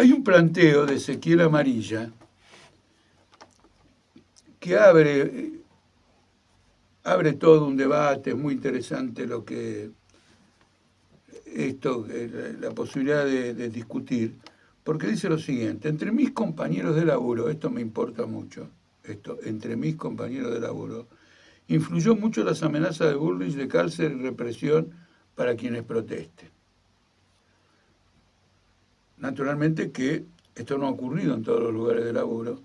Hay un planteo de Ezequiel Amarilla que abre todo un debate, es muy interesante la posibilidad de discutir, porque dice lo siguiente: entre mis compañeros de laburo, esto me importa mucho, entre mis compañeros de laburo, influyó mucho las amenazas de Bullrich de cárcel y represión para quienes protesten. Naturalmente que esto no ha ocurrido en todos los lugares de laburo,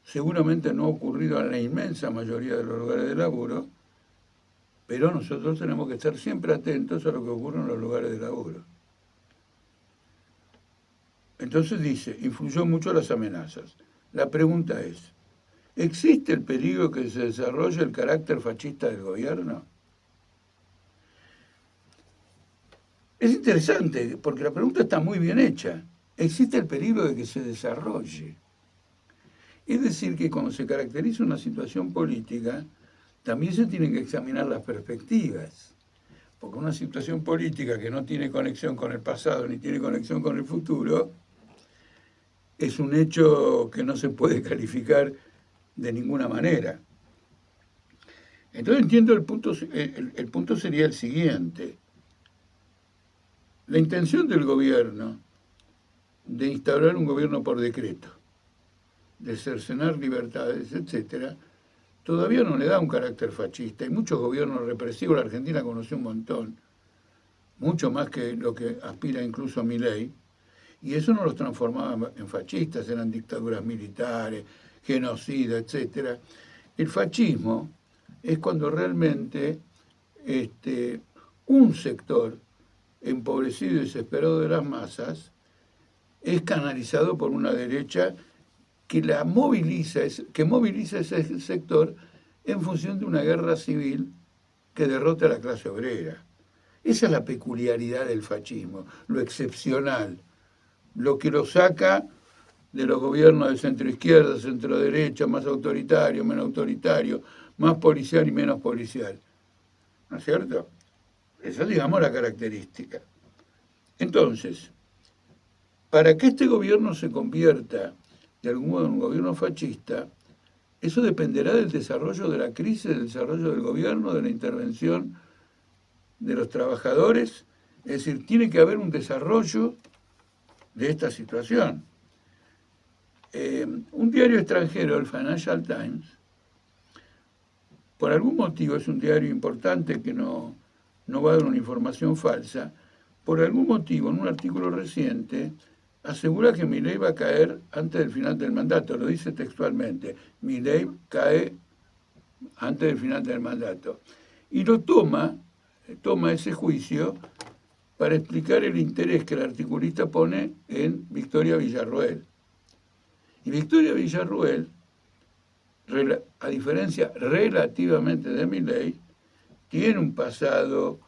seguramente no ha ocurrido en la inmensa mayoría de los lugares de laburo, pero nosotros tenemos que estar siempre atentos a lo que ocurre en los lugares de laburo. Entonces dice, influyó mucho las amenazas. La pregunta es, ¿existe el peligro que se desarrolle el carácter fascista del gobierno? Es interesante, porque la pregunta está muy bien hecha. ¿Existe el peligro de que se desarrolle? Es decir, que cuando se caracteriza una situación política, también se tienen que examinar las perspectivas. Porque una situación política que no tiene conexión con el pasado ni tiene conexión con el futuro, es un hecho que no se puede calificar de ninguna manera. Entonces entiendo el punto sería el siguiente. La intención del gobierno de instaurar un gobierno por decreto, de cercenar libertades, etcétera, todavía no le da un carácter fascista. Hay muchos gobiernos represivos, la Argentina conoció un montón, mucho más que lo que aspira incluso a Milei, y eso no los transformaba en fascistas, eran dictaduras militares, genocida, etcétera. El fascismo es cuando realmente un sector empobrecido y desesperado de las masas es canalizado por una derecha que moviliza ese sector en función de una guerra civil que derrote a la clase obrera. Esa es la peculiaridad del fascismo, lo excepcional, lo que lo saca de los gobiernos de centro-izquierda, centro-derecha, más autoritario, menos autoritario, más policial y menos policial. ¿No es cierto? Esa es, digamos, la característica. Entonces, para que este gobierno se convierta de algún modo en un gobierno fascista, eso dependerá del desarrollo de la crisis, del desarrollo del gobierno, de la intervención de los trabajadores. Es decir, tiene que haber un desarrollo de esta situación. Un diario extranjero, el Financial Times, por algún motivo, es un diario importante que no va a dar una información falsa, por algún motivo, en un artículo reciente, asegura que Milei va a caer antes del final del mandato, lo dice textualmente, Milei cae antes del final del mandato. Y lo toma ese juicio para explicar el interés que el articulista pone en Victoria Villarroel. Y Victoria Villarroel, a diferencia relativamente de Milei, tiene un pasado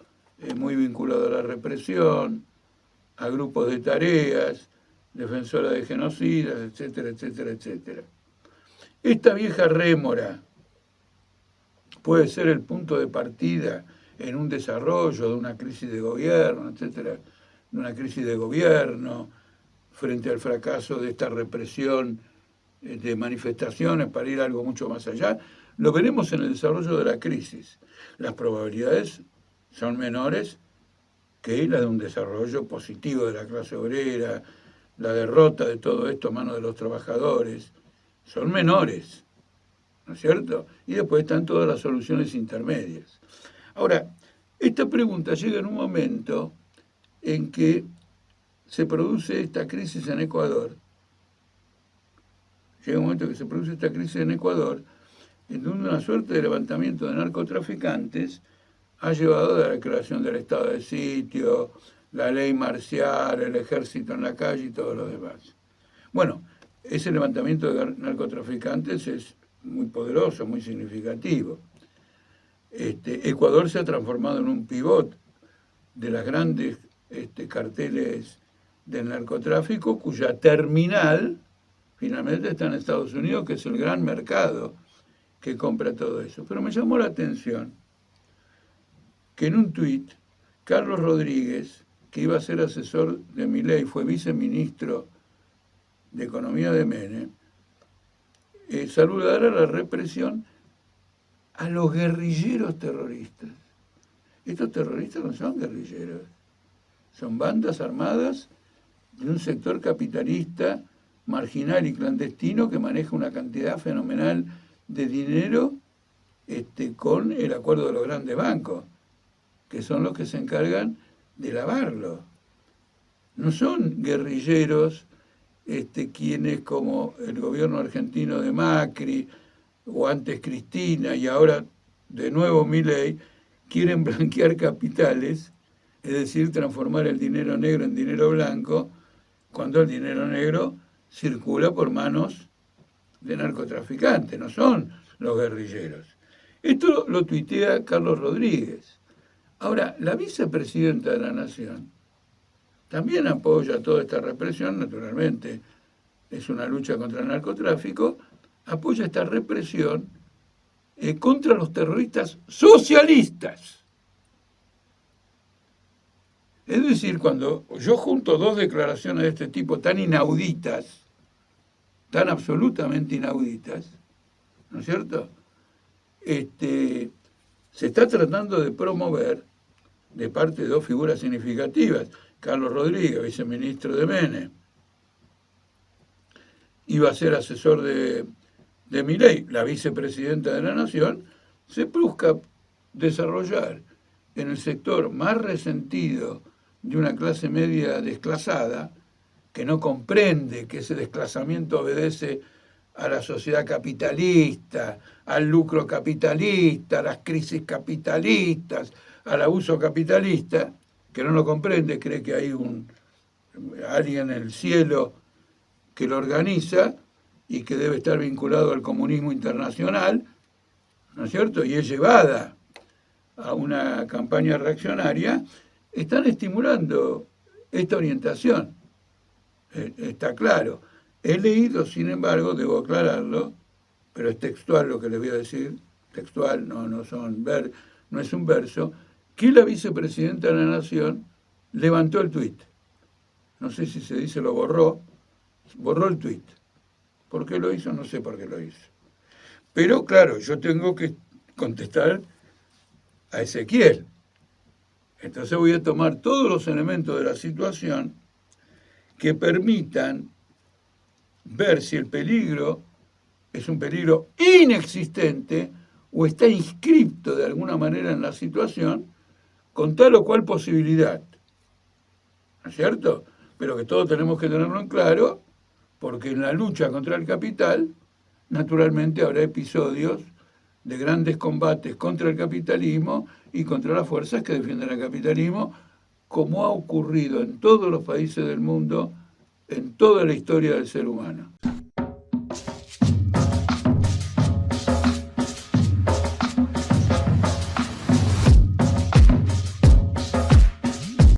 muy vinculado a la represión, a grupos de tareas, defensora de genocidas, etcétera, etcétera, etcétera. Esta vieja rémora puede ser el punto de partida en un desarrollo de una crisis de gobierno, etcétera, de una crisis de gobierno frente al fracaso de esta represión de manifestaciones para ir a algo mucho más allá. Lo veremos en el desarrollo de la crisis. Las probabilidades son menores que la de un desarrollo positivo de la clase obrera, la derrota de todo esto a manos de los trabajadores, son menores, ¿no es cierto? Y después están todas las soluciones intermedias. Ahora, esta pregunta llega en un momento en que se produce esta crisis en Ecuador. Llega un momento que se produce esta crisis en Ecuador, en donde una suerte de levantamiento de narcotraficantes ha llevado a la creación del estado de sitio, la ley marcial, el ejército en la calle y todo lo demás. Bueno, ese levantamiento de narcotraficantes es muy poderoso, muy significativo. Ecuador se ha transformado en un pivot de las grandes carteles del narcotráfico, cuya terminal finalmente está en Estados Unidos, que es el gran mercado que compra todo eso. Pero me llamó la atención que en un tuit, Carlos Rodríguez que iba a ser asesor de Milei, fue viceministro de Economía de Menem, saludar a la represión a los guerrilleros terroristas. Estos terroristas no son guerrilleros, son bandas armadas de un sector capitalista, marginal y clandestino que maneja una cantidad fenomenal de dinero con el acuerdo de los grandes bancos, que son los que se encargan de lavarlo. No son guerrilleros quienes, como el gobierno argentino de Macri, o antes Cristina y ahora de nuevo Milei, quieren blanquear capitales, es decir, transformar el dinero negro en dinero blanco, cuando el dinero negro circula por manos de narcotraficantes, no son los guerrilleros. Esto lo tuitea Carlos Rodríguez. Ahora, la vicepresidenta de la Nación también apoya toda esta represión, naturalmente es una lucha contra el narcotráfico, apoya esta represión contra los terroristas socialistas. Es decir, cuando yo junto dos declaraciones de este tipo tan inauditas, tan absolutamente inauditas, ¿no es cierto? Se está tratando de promover de parte de dos figuras significativas, Carlos Rodríguez, viceministro de Menem, iba a ser asesor de Milei, la vicepresidenta de la Nación, se busca desarrollar en el sector más resentido de una clase media desclasada, que no comprende que ese desclasamiento obedece a la sociedad capitalista, al lucro capitalista, a las crisis capitalistas, al abuso capitalista, que no lo comprende, cree que hay alguien en el cielo que lo organiza y que debe estar vinculado al comunismo internacional, ¿no es cierto? Y es llevada a una campaña reaccionaria, están estimulando esta orientación. Está claro. He leído, sin embargo, debo aclararlo, pero es textual lo que les voy a decir, textual, no es un verso, que la vicepresidenta de la Nación levantó el tuit. No sé si se dice lo borró el tuit. ¿Por qué lo hizo? No sé por qué lo hizo. Pero claro, yo tengo que contestar a Ezequiel. Entonces voy a tomar todos los elementos de la situación que permitan ver si el peligro es un peligro inexistente o está inscripto de alguna manera en la situación con tal o cual posibilidad. ¿No es cierto? Pero que todos tenemos que tenerlo en claro, porque en la lucha contra el capital, naturalmente habrá episodios de grandes combates contra el capitalismo y contra las fuerzas que defienden el capitalismo, como ha ocurrido en todos los países del mundo, en toda la historia del ser humano.